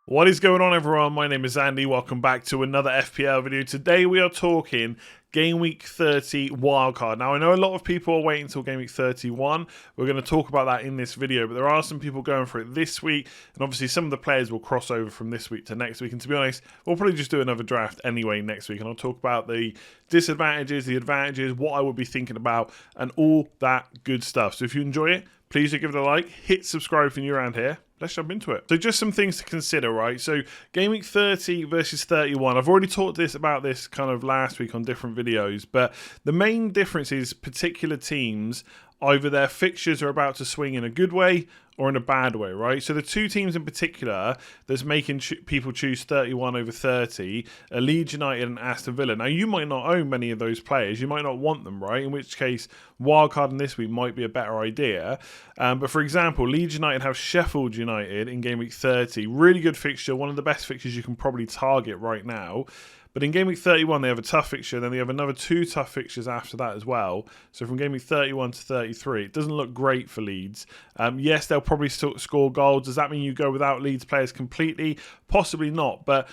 What is going on, everyone? My name is Andy. Welcome back to another FPL video. Today we are talking Game Week 30 Wildcard. Now, I know a lot of people are waiting until Game Week 31. We're going to talk about that in this video, but there are some people going for it this week, and obviously some of the players will cross over from this week to next week. And to be honest, we'll probably just do another draft anyway next week, and I'll talk about the disadvantages, the advantages, what I would be thinking about, and all that good stuff. So if you enjoy it, please do give it a like, hit subscribe if you're new around here. Let's jump into it. So just some things to consider, right? So Game Week 30 versus 31. I've already talked about this kind of last week on different videos, but the main difference is particular teams, either their fixtures are about to swing in a good way or in a bad way, right? So the two teams in particular that's making people choose 31 over 30 are Leeds United and Aston Villa. Now, you might not own many of those players. You might not want them, right? In which case, wildcarding this week might be a better idea. But for example, Leeds United have Sheffield United in Game Week 30. Really good fixture, one of the best fixtures you can probably target right now. But in Game Week 31, they have a tough fixture, then they have another two tough fixtures after that as well. So from Game Week 31 to 33, it doesn't look great for Leeds. Yes, they'll probably score goals. Does that mean you go without Leeds players completely? Possibly not. But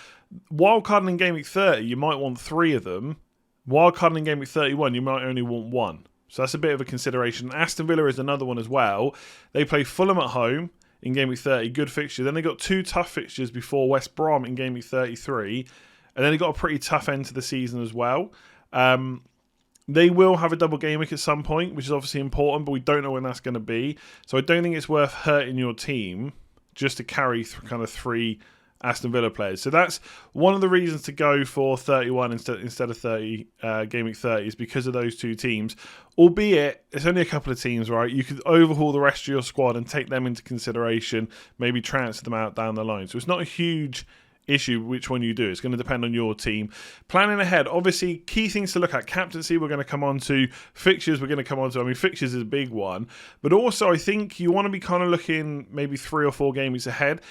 wildcarding in Game Week 30, you might want three of them. Wildcarding in Game Week 31, you might only want one. So that's a bit of a consideration. Aston Villa is another one as well. They play Fulham at home in Game Week 30, good fixture. Then they got two tough fixtures before West Brom in Game Week 33. And then they got a pretty tough end to the season as well. They will have a double game week at some point, which is obviously important, but we don't know when that's going to be. So I don't think it's worth hurting your team just to carry kind of three Aston Villa players. So that's one of the reasons to go for 31 instead of 30 Game Week 30 is because of those two teams. Albeit, it's only a couple of teams, right? You could overhaul the rest of your squad and take them into consideration, maybe transfer them out down the line. So it's not a huge issue which one you do. It's going to depend on your team. Planning ahead, obviously, key things to look at. Captaincy, we're going to come on to. Fixtures, we're going to come on to. I mean, fixtures is a big one. But also, I think you want to be kind of looking maybe 3 or 4 game weeks ahead.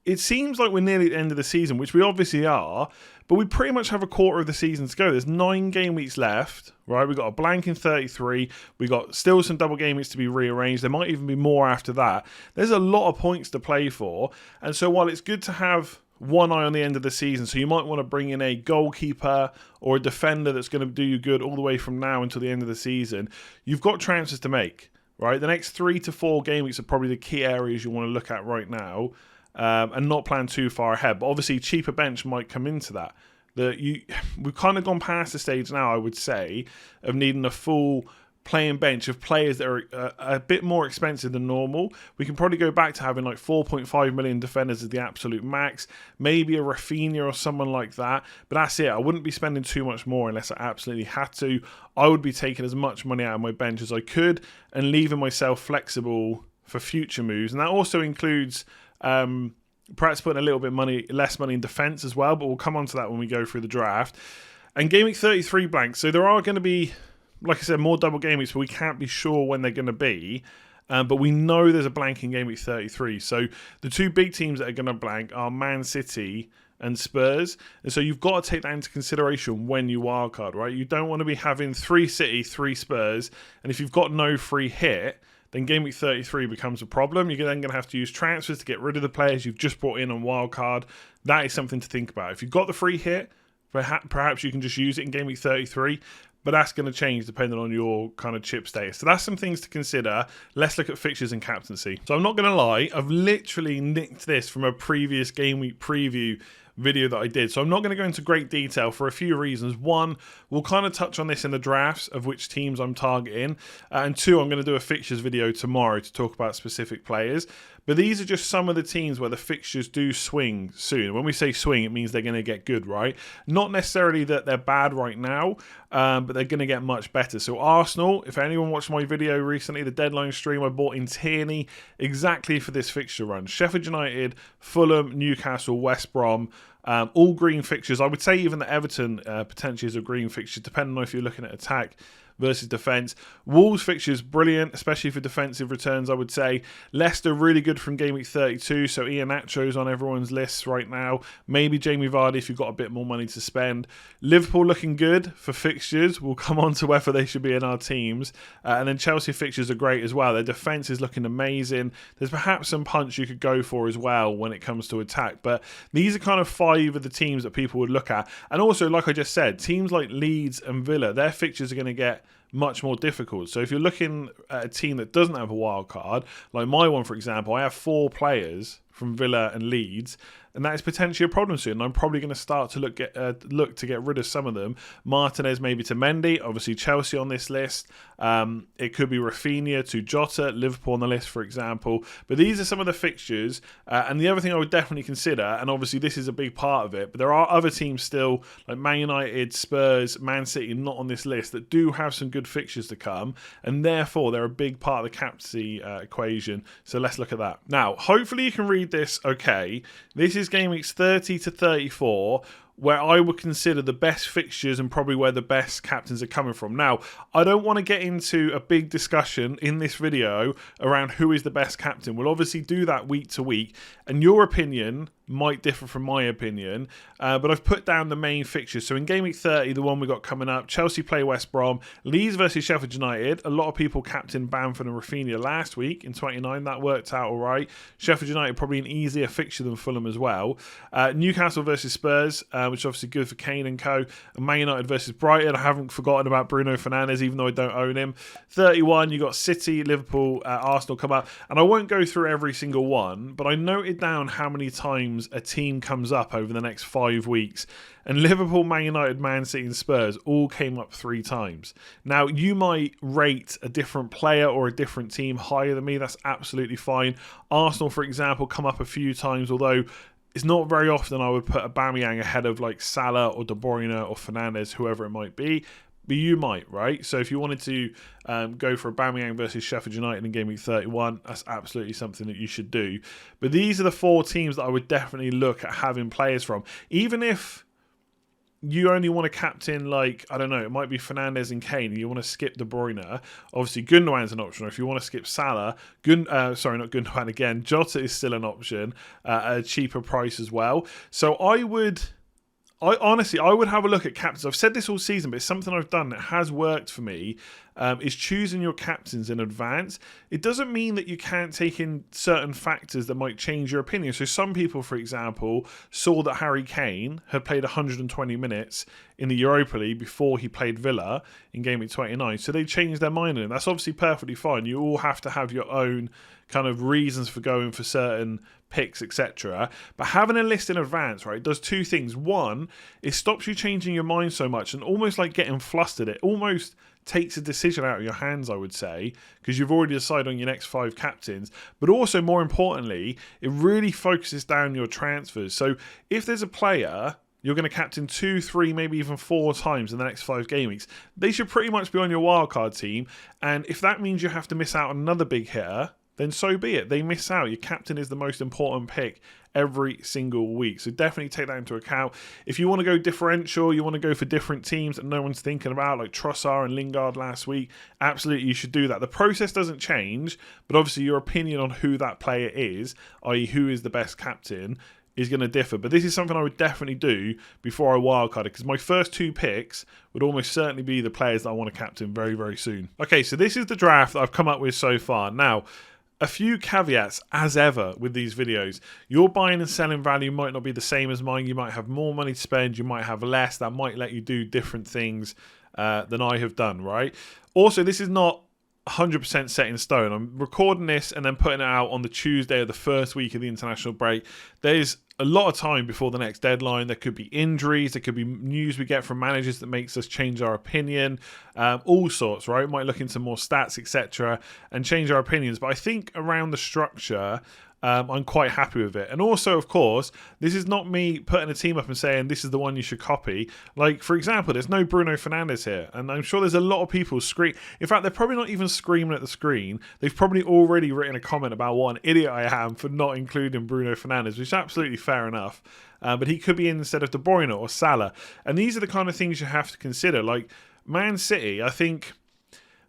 It seems like we're nearly at the end of the season, which we obviously are, but we pretty much have a quarter of the season to go. There's 9 game weeks left, right? We've got a blank in 33. We've got still some double game weeks to be rearranged. There might even be more after that. There's a lot of points to play for. And so while it's good to have one eye on the end of the season, so you might want to bring in a goalkeeper or a defender that's going to do you good all the way from now until the end of the season, you've got transfers to make, right? The next 3 to 4 game weeks are probably the key areas you want to look at right now, and not plan too far ahead. But obviously, cheaper bench might come into that. We've kind of gone past the stage now, I would say, of needing a full playing bench of players that are a bit more expensive than normal. We can probably go back to having like 4.5 million defenders as the absolute max, maybe a Rafinha or someone like that, but that's it. I wouldn't be spending too much more unless I absolutely had to. I would be taking as much money out of my bench as I could and leaving myself flexible for future moves, and that also includes perhaps putting a little bit less money in defence as well, but we'll come on to that when we go through the draft. And Game Week 33 blanks, so there are going to be, like I said, more double game weeks, but we can't be sure when they're going to be. But we know there's a blank in Game Week 33. So the two big teams that are going to blank are Man City and Spurs. And so you've got to take that into consideration when you wildcard, right? You don't want to be having 3 City, 3 Spurs. And if you've got no free hit, then Game Week 33 becomes a problem. You're then going to have to use transfers to get rid of the players you've just brought in on wildcard. That is something to think about. If you've got the free hit, perhaps you can just use it in Game Week 33. But that's going to change depending on your kind of chip status. So that's some things to consider. Let's look at fixtures and captaincy. So I'm not going to lie, I've literally nicked this from a previous game week preview video that I did. So I'm not going to go into great detail for a few reasons. One, we'll kind of touch on this in the drafts of which teams I'm targeting. And 2, I'm going to do a fixtures video tomorrow to talk about specific players. But these are just some of the teams where the fixtures do swing soon. When we say swing, it means they're going to get good, right? Not necessarily that they're bad right now, but they're going to get much better. So Arsenal, if anyone watched my video recently, the deadline stream, I bought in Tierney exactly for this fixture run. Sheffield United, Fulham, Newcastle, West Brom, all green fixtures. I would say even the Everton potentially is a green fixture, depending on if you're looking at attack versus defence. Wolves fixtures brilliant, especially for defensive returns, I would say. Leicester really good from game week 32, so Iheanacho's on everyone's lists right now. Maybe Jamie Vardy if you've got a bit more money to spend. Liverpool looking good for fixtures. We'll come on to whether they should be in our teams. And then Chelsea fixtures are great as well. Their defence is looking amazing. There's perhaps some punch you could go for as well when it comes to attack. But these are kind of 5 of the teams that people would look at. And also, like I just said, teams like Leeds and Villa, their fixtures are going to get much more difficult. So if you're looking at a team that doesn't have a wild card, like my one, for example, I have 4 players from Villa and Leeds, and that is potentially a problem soon. I'm probably going to start to look to get rid of some of them. Martinez maybe to Mendy, obviously Chelsea on this list. It could be Rafinha to Jota, Liverpool on the list, for example. But these are some of the fixtures. And the other thing I would definitely consider, and obviously this is a big part of it, but there are other teams still, like Man United, Spurs, Man City, not on this list, that do have some good fixtures to come. And therefore, they're a big part of the captaincy equation. So let's look at that. Now, hopefully you can read this okay. This is game weeks 30 to 34, where I would consider the best fixtures and probably where the best captains are coming from. Now, I don't want to get into a big discussion in this video around who is the best captain. We'll obviously do that week to week, and your opinion might differ from my opinion, but I've put down the main fixtures. So in game week 30, the one we got coming up, Chelsea play West Brom, Leeds versus Sheffield United. A lot of people captained Bamford and Rafinha last week in 29. That worked out all right. Sheffield United probably an easier fixture than Fulham as well. Newcastle versus Spurs, which is obviously good for Kane and co. And Man United versus Brighton. I haven't forgotten about Bruno Fernandes, even though I don't own him. 31, you got City, Liverpool, Arsenal come up. And I won't go through every single one, but I noted down how many times a team comes up over the next 5 weeks. And Liverpool, Man United, Man City and Spurs all came up 3 times. Now, you might rate a different player or a different team higher than me. That's absolutely fine. Arsenal, for example, come up a few times, although it's not very often I would put Aubameyang ahead of like Salah or De Bruyne or Fernandes, whoever it might be. But you might, right? So if you wanted to go for Aubameyang versus Sheffield United in game week 31, that's absolutely something that you should do. But these are the 4 teams that I would definitely look at having players from. Even if you only want to captain, like, I don't know, it might be Fernandes and Kane, and you want to skip De Bruyne. Obviously, Gundogan's an option. Or if you want to skip Salah, not Gundogan again, Jota is still an option at a cheaper price as well. So I would have a look at captains. I've said this all season, but it's something I've done that has worked for me, is choosing your captains in advance. It doesn't mean that you can't take in certain factors that might change your opinion. So some people, for example, saw that Harry Kane had played 120 minutes in the Europa League before he played Villa in game week 29. So they changed their mind on him. That's obviously perfectly fine. You all have to have your own kind of reasons for going for certain picks, etc. But having a list in advance, right, does 2 things. One, it stops you changing your mind so much and almost like getting flustered. It almost takes a decision out of your hands, I would say, because you've already decided on your next 5 captains. But also, more importantly, it really focuses down your transfers. So if there's a player you're going to captain 2, 3, maybe even 4 times in the next 5 game weeks, they should pretty much be on your wildcard team. And if that means you have to miss out on another big hitter, then so be it. They miss out. Your captain is the most important pick every single week. So definitely take that into account. If you want to go differential, you want to go for different teams that no one's thinking about, like Trossard and Lingard last week, absolutely you should do that. The process doesn't change, but obviously your opinion on who that player is, i.e. who is the best captain, is going to differ. But this is something I would definitely do before I wildcard it, because my first 2 picks would almost certainly be the players that I want to captain very, very soon. Okay, so this is the draft that I've come up with so far. Now, a few caveats, as ever, with these videos. Your buying and selling value might not be the same as mine. You might have more money to spend. You might have less. That might let you do different things than I have done, right? Also, this is not 100% set in stone. I'm recording this and then putting it out on the Tuesday of the first week of the international break. There's a lot of time before the next deadline. There could be injuries, there could be news we get from managers that makes us change our opinion, all sorts, right? We might look into more stats, etc., and change our opinions. But I think around the structure, I'm quite happy with it. And also, of course, this is not me putting a team up and saying this is the one you should copy. Like, for example, there's no Bruno Fernandes here, and I'm sure there's a lot of people in fact, they're probably not even screaming at the screen. They've probably already written a comment about what an idiot I am for not including Bruno Fernandes, which is absolutely fair enough. But he could be in instead of De Bruyne or Salah. And these are the kind of things you have to consider. Like, Man City, I think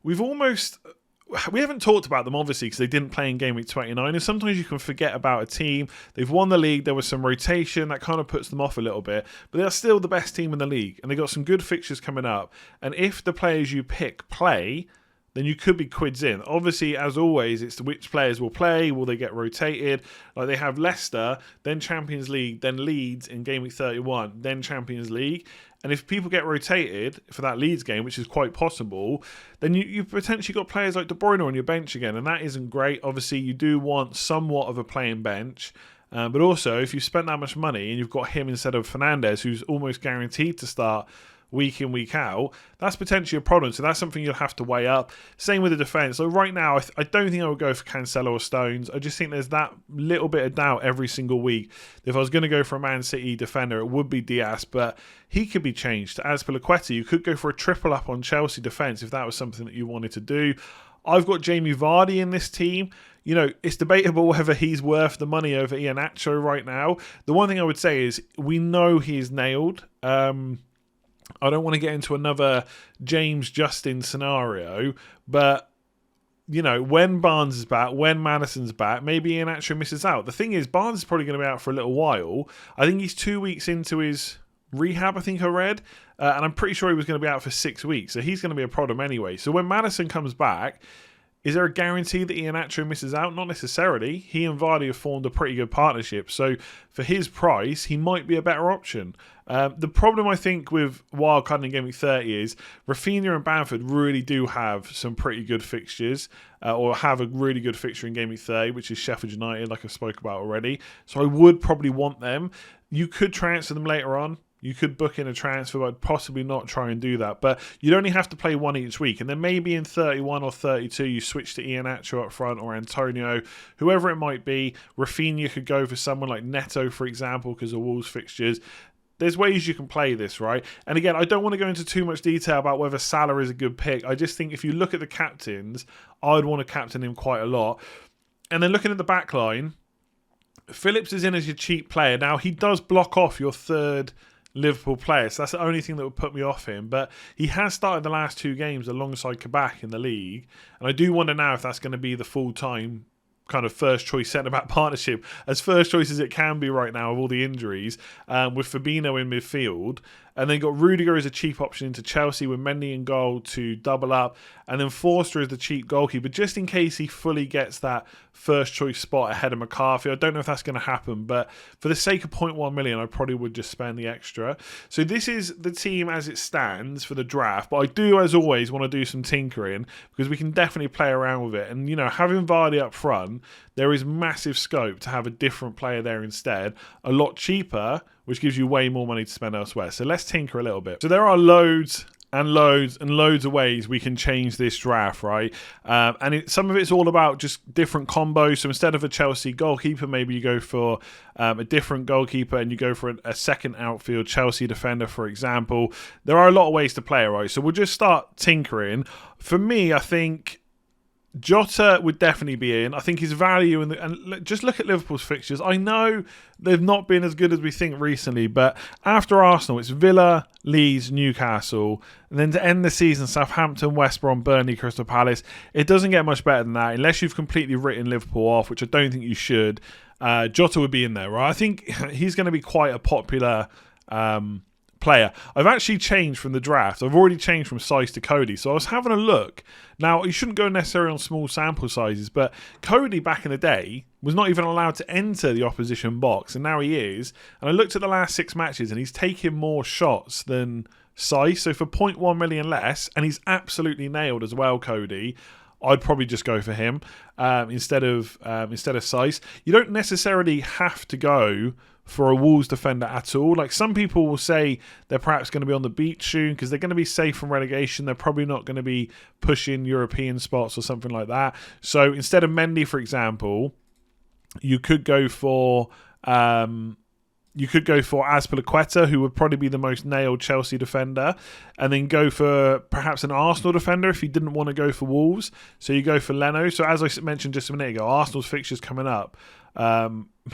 we haven't talked about them, obviously, because they didn't play in Game Week 29, and sometimes you can forget about a team. They've won the league, there was some rotation, that kind of puts them off a little bit, but they're still the best team in the league, and they've got some good fixtures coming up, and if the players you pick play, then you could be quids in. Obviously, as always, it's which players will play, will they get rotated? Like they have Leicester, then Champions League, then Leeds in Game Week 31, then Champions League. And if people get rotated for that Leeds game, which is quite possible, then you've potentially got players like De Bruyne on your bench again, and that isn't great. Obviously, you do want somewhat of a playing bench. But also, if you've spent that much money and you've got him instead of Fernandes, who's almost guaranteed to start week in, week out, that's potentially a problem. So that's something you'll have to weigh up. Same with the defence. So right now, I don't think I would go for Cancelo or Stones. I just think there's that little bit of doubt every single week. If I was going to go for a Man City defender, it would be Diaz, but he could be changed to Azpilicueta. You could go for a triple up on Chelsea defence if that was something that you wanted to do. I've got Jamie Vardy in this team. You know, it's debatable whether he's worth the money over Iheanacho right now. The one thing I would say is we know he is nailed. I don't want to get into another James Justin scenario, but, you know, when Barnes is back, when Maddison's back, maybe Iheanacho misses out. The thing is, Barnes is probably going to be out for a little while. I think he's 2 weeks into his rehab, I think I read, and I'm pretty sure he was going to be out for 6 weeks, so he's going to be a problem anyway. So when Maddison comes back, is there a guarantee that Iheanacho misses out? Not necessarily. He and Vardy have formed a pretty good partnership. So for his price, he might be a better option. The problem, I think, with Wildcard in Game Week 30 is Rafinha and Bamford really do have some pretty good fixtures, or have a really good fixture in Game Week 30, which is Sheffield United, like I spoke about already. So I would probably want them. You could transfer them later on. You could book in a transfer, but I'd possibly not try and do that. But you'd only have to play one each week. And then maybe in 31 or 32, you switch to Iheanacho up front or Antonio, whoever it might be. Rafinha could go for someone like Neto, for example, because of Wolves fixtures. There's ways you can play this, right? And again, I don't want to go into too much detail about whether Salah is a good pick. I just think if you look at the captains, I'd want to captain him quite a lot. And then looking at the back line, Phillips is in as your cheap player. Now, he does block off your third Liverpool player, so that's the only thing that would put me off him, but he has started the last 2 games alongside Kabak in the league, and I do wonder now if that's going to be the full-time kind of first choice centre-back partnership, as first choice as it can be right now with all the injuries, with Fabinho in midfield. And then got Rudiger as a cheap option into Chelsea with Mendy in goal to double up. And then Forster as the cheap goalkeeper, just in case he fully gets that first choice spot ahead of McCarthy. I don't know if that's going to happen, but for the sake of 0.1 million, I probably would just spend the extra. So this is the team as it stands for the draft. But I do, as always, want to do some tinkering because we can definitely play around with it. And, you know, having Vardy up front, there is massive scope to have a different player there instead, a lot cheaper, which gives you way more money to spend elsewhere. So let's tinker a little bit. So there are loads and loads and loads of ways we can change this draft, right? And some of it's all about just different combos. So instead of a Chelsea goalkeeper, maybe you go for a different goalkeeper and you go for a second outfield Chelsea defender, for example. There are a lot of ways to play, right? So we'll just start tinkering. For me, I think Jota would definitely be in. I think his value and just look at Liverpool's fixtures. I know they've not been as good as we think recently, but after Arsenal, it's Villa, Leeds, Newcastle, and then to end the season, Southampton, West Brom, Burnley, Crystal Palace. It doesn't get much better than that, unless you've completely written Liverpool off, which I don't think you should. Jota would be in there, right? I think he's going to be quite a popular player. I've actually changed from the draft. I've already changed from size to Cody. So I was having a look. Now, you shouldn't go necessarily on small sample sizes, but Cody back in the day was not even allowed to enter the opposition box, and now he is. And I looked at the last 6 matches, and he's taken more shots than Size. So for 0.1 million less, and he's absolutely nailed as well, Cody, I'd probably just go for him instead of Size. You don't necessarily have to go for a Wolves defender at all. Like, some people will say they're perhaps going to be on the beach soon because they're going to be safe from relegation. They're probably not going to be pushing European spots or something like that. So instead of Mendy, for example, you could go for Azpilicueta, who would probably be the most nailed Chelsea defender, and then go for perhaps an Arsenal defender if you didn't want to go for Wolves. So you go for Leno. So as I mentioned just a minute ago, Arsenal's fixtures coming up.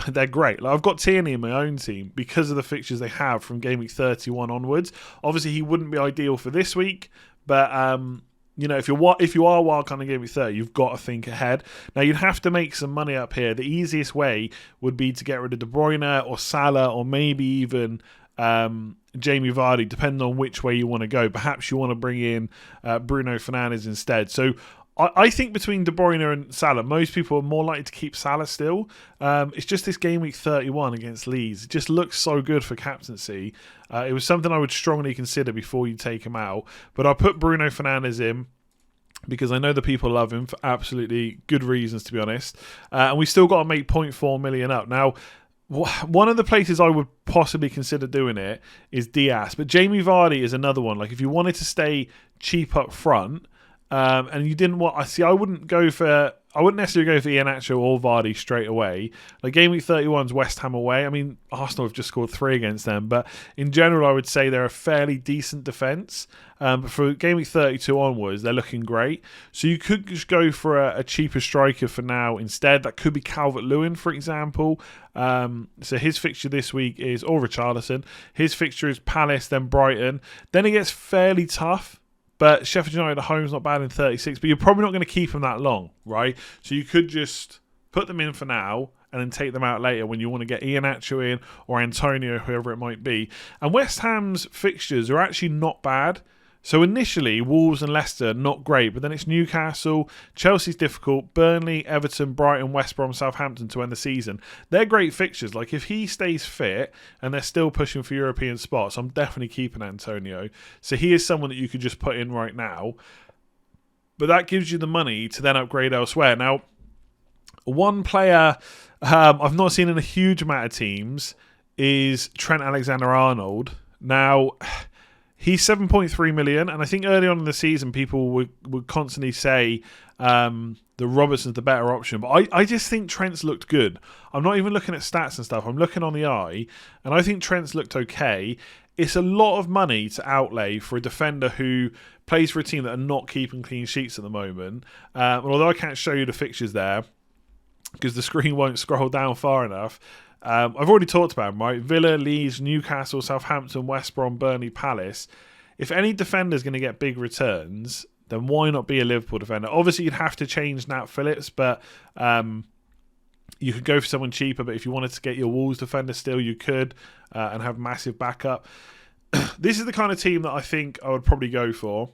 They're great. Like, I've got Tierney in my own team because of the fixtures they have from Game Week 31 onwards. Obviously, he wouldn't be ideal for this week, but you know, if you are wildcard in Game Week 30, you've got to think ahead. Now, you'd have to make some money up here. The easiest way would be to get rid of De Bruyne or Salah or maybe even Jamie Vardy, depending on which way you want to go. Perhaps you want to bring in Bruno Fernandes instead. So I think between De Bruyne and Salah, most people are more likely to keep Salah still. It's just this Game Week 31 against Leeds. It just looks so good for captaincy. It was something I would strongly consider before you take him out. But I put Bruno Fernandes in because I know the people love him for absolutely good reasons, to be honest. And we still got to make 0.4 million up. Now, one of the places I would possibly consider doing it is Diaz. But Jamie Vardy is another one. Like, if you wanted to stay cheap up front, and you didn't want... I wouldn't necessarily go for Iheanacho or Vardy straight away. Like, Game Week 31's West Ham away. I mean, Arsenal have just scored 3 against them, but in general, I would say they're a fairly decent defence. But for Game Week 32 onwards, they're looking great. So you could just go for a cheaper striker for now instead. That could be Calvert-Lewin, for example. So his fixture this week is... Or Richarlison. His fixture is Palace, then Brighton. Then it gets fairly tough. But Sheffield United at home is not bad in 36, but you're probably not going to keep them that long, right? So you could just put them in for now and then take them out later when you want to get Iheanacho in or Antonio, whoever it might be. And West Ham's fixtures are actually not bad. So initially, Wolves and Leicester, not great, but then it's Newcastle, Chelsea's difficult, Burnley, Everton, Brighton, West Brom, Southampton to end the season. They're great fixtures. Like, if he stays fit and they're still pushing for European spots, I'm definitely keeping Antonio. So he is someone that you could just put in right now. But that gives you the money to then upgrade elsewhere. Now, one player I've not seen in a huge amount of teams is Trent Alexander-Arnold. Now... He's 7.3 million, and I think early on in the season people would constantly say that Robertson's the better option. But I just think Trent's looked good. I'm not even looking at stats and stuff. I'm looking on the eye, and I think Trent's looked okay. It's a lot of money to outlay for a defender who plays for a team that are not keeping clean sheets at the moment. And although I can't show you the fixtures there, because the screen won't scroll down far enough, I've already talked about them, right? Villa, Leeds, Newcastle, Southampton, West Brom, Burnley, Palace. If any defender is going to get big returns, then why not be a Liverpool defender? Obviously, you'd have to change Nat Phillips, but you could go for someone cheaper. But if you wanted to get your Wolves defender still, you could and have massive backup. This is the kind of team that I think I would probably go for.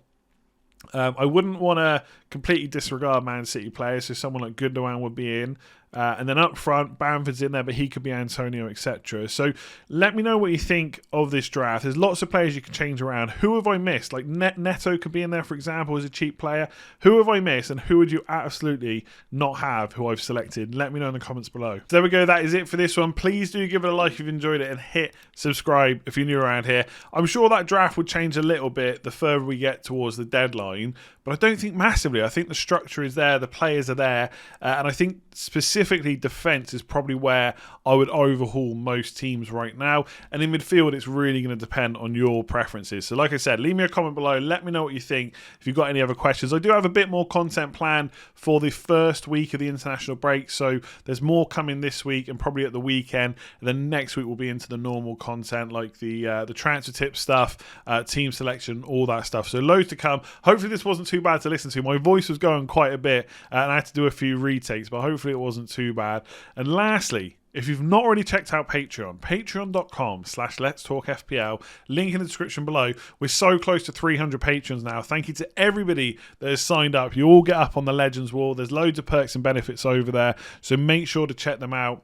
I wouldn't want to completely disregard Man City players, so someone like Gundogan would be in. And then up front, Bamford's in there, but he could be Antonio, etc. So let me know what you think of this draft. There's lots of players you can change around. Who have I missed? Like Neto could be in there, for example, as a cheap player. Who have I missed, and who would you absolutely not have who I've selected? Let me know in the comments below. So there we go. That is it for this one. Please do give it a like if you've enjoyed it, and hit subscribe if you're new around here. I'm sure that draft would change a little bit the further we get towards the deadline, but I don't think massively. I think the structure is there, the players are there, and I think specifically defence is probably where I would overhaul most teams right now. And in midfield, it's really going to depend on your preferences. So like I said, leave me a comment below. Let me know what you think. If you've got any other questions, I do have a bit more content planned for the first week of the international break. So there's more coming this week and probably at the weekend. And then next week we'll be into the normal content like the transfer tip stuff, team selection, all that stuff. So loads to come. Hopefully this wasn't too bad to listen to. My voice was going quite a bit and I had to do a few retakes, but hopefully it wasn't too bad. And lastly, if you've not already checked out Patreon, patreon.com/letstalkfpl, link in the description below. We're so close to 300 patrons now. Thank you to everybody that has signed up. You all get up on the Legends wall. There's loads of perks and benefits over there, so make sure to check them out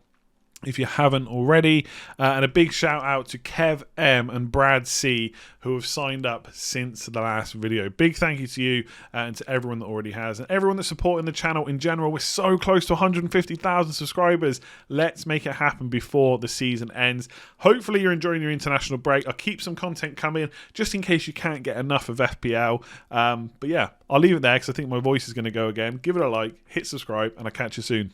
if you haven't already. And a big shout out to Kev M and Brad C, who have signed up since the last video. Big thank you to you and to everyone that already has, and everyone that's supporting the channel in general. We're so close to 150,000 subscribers. Let's make it happen before the season ends. Hopefully you're enjoying your international break. I'll keep some content coming just in case you can't get enough of FPL. But yeah, I'll leave it there because I think my voice is going to go again. Give it a like, hit subscribe, and I'll catch you soon.